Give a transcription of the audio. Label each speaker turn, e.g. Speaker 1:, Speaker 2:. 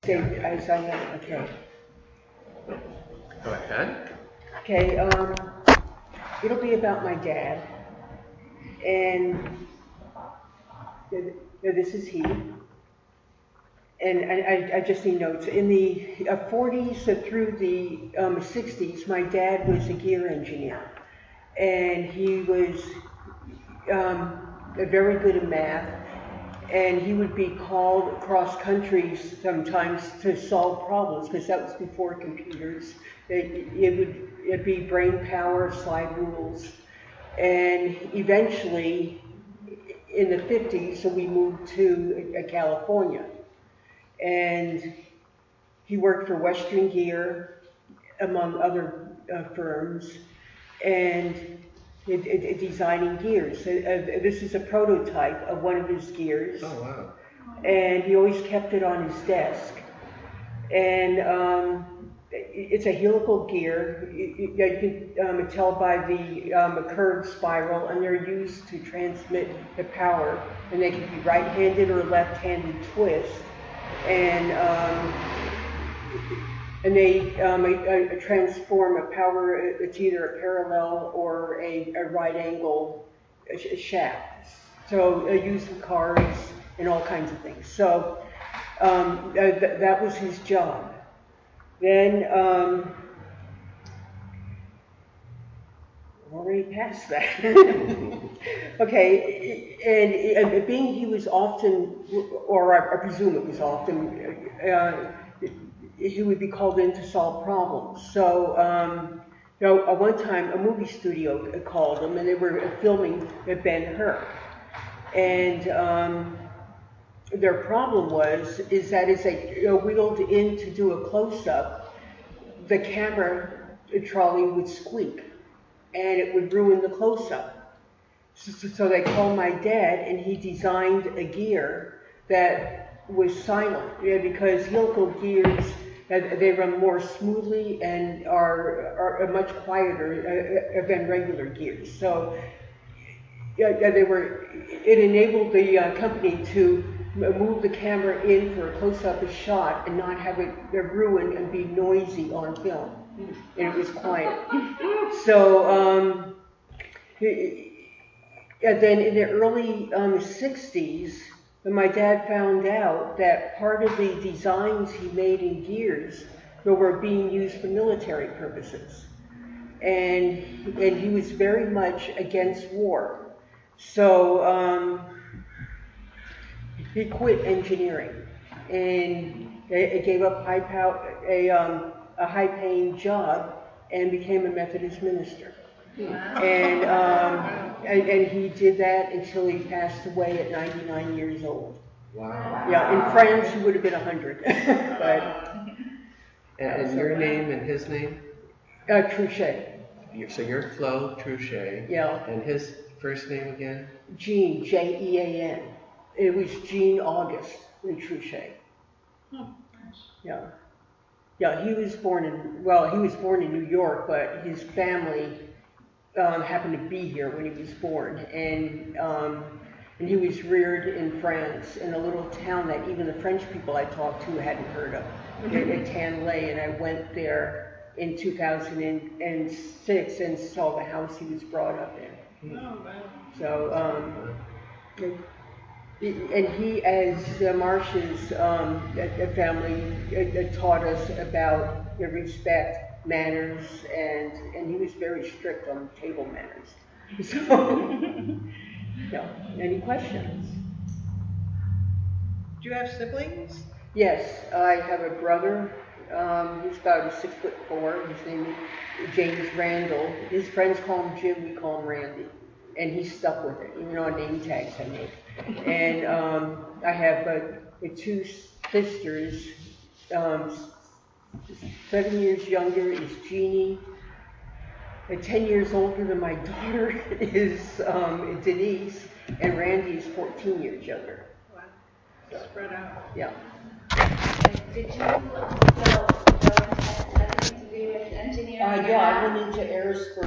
Speaker 1: As I am, okay.
Speaker 2: Go ahead.
Speaker 1: Okay, it'll be about my dad. And this is he. And I just need notes. In the 40s through the 60s, my dad was a gear engineer. And he was very good at math. And he would be called across countries sometimes to solve problems, because that was before computers. It'd be brain power, slide rules. And eventually, in the 50s, so we moved to California. And he worked for Western Gear, among other firms, and designing gears. This is a prototype of one of his gears.
Speaker 2: Oh, wow.
Speaker 1: And he always kept it on his desk. And it's a helical gear. You can tell by the curved spiral, and they're used to transmit the power. And they can be right-handed or left-handed twist. And they transform a power. It's either a parallel or a right angle shaft. So used in cars and all kinds of things. So that was his job. Then already past that. Okay, and being he was often, or I presume it was often, he would be called in to solve problems. So, at one time, a movie studio called him, and they were filming Ben-Hur. And their problem is that as they wheeled in to do a close-up, the camera trolley would squeak, and it would ruin the close-up. So they called my dad, and he designed a gear that was silent, because helical gears, they run more smoothly and are much quieter than regular gears. So it enabled the company to move the camera in for a close-up shot and not have it ruin and be noisy on film. And it was quiet. So then in the early 60s, my dad found out that part of the designs he made in gears were being used for military purposes. And he was very much against war. So he quit engineering and gave up a high-paying job and became a Methodist minister. Wow. And he did that until he passed away at 99 years old.
Speaker 2: Wow.
Speaker 1: Yeah, in France he would have been 100.
Speaker 2: And your name and his name?
Speaker 1: Trouche.
Speaker 2: So you're Flo Trouche.
Speaker 1: Yeah.
Speaker 2: And his first name again?
Speaker 1: Jean, Jean. It was Jean August Trouche. Yeah. Yeah, he was born in New York, but his family happened to be here when he was born. And he was reared in France, in a little town that even the French people I talked to hadn't heard of, at Tanlay. And I went there in 2006 and saw the house he was brought up in. Oh, wow. So, and he, as Marcia's family, taught us about respect, manners, and he was very strict on table manners. So, yeah. Any questions?
Speaker 3: Do you have siblings?
Speaker 1: Yes, I have a brother. He's about 6'4". His name is James Randall. His friends call him Jim. We call him Randy. And he's stuck with it, even on name tags I make. And I have two sisters. 7 years younger is Jeannie. 10 years older than my daughter is Denise. And Randy is 14 years younger.
Speaker 3: Wow. Spread out.
Speaker 1: Yeah.
Speaker 4: Did you go anything to do with engineering?
Speaker 1: Yeah, I went into aerospace.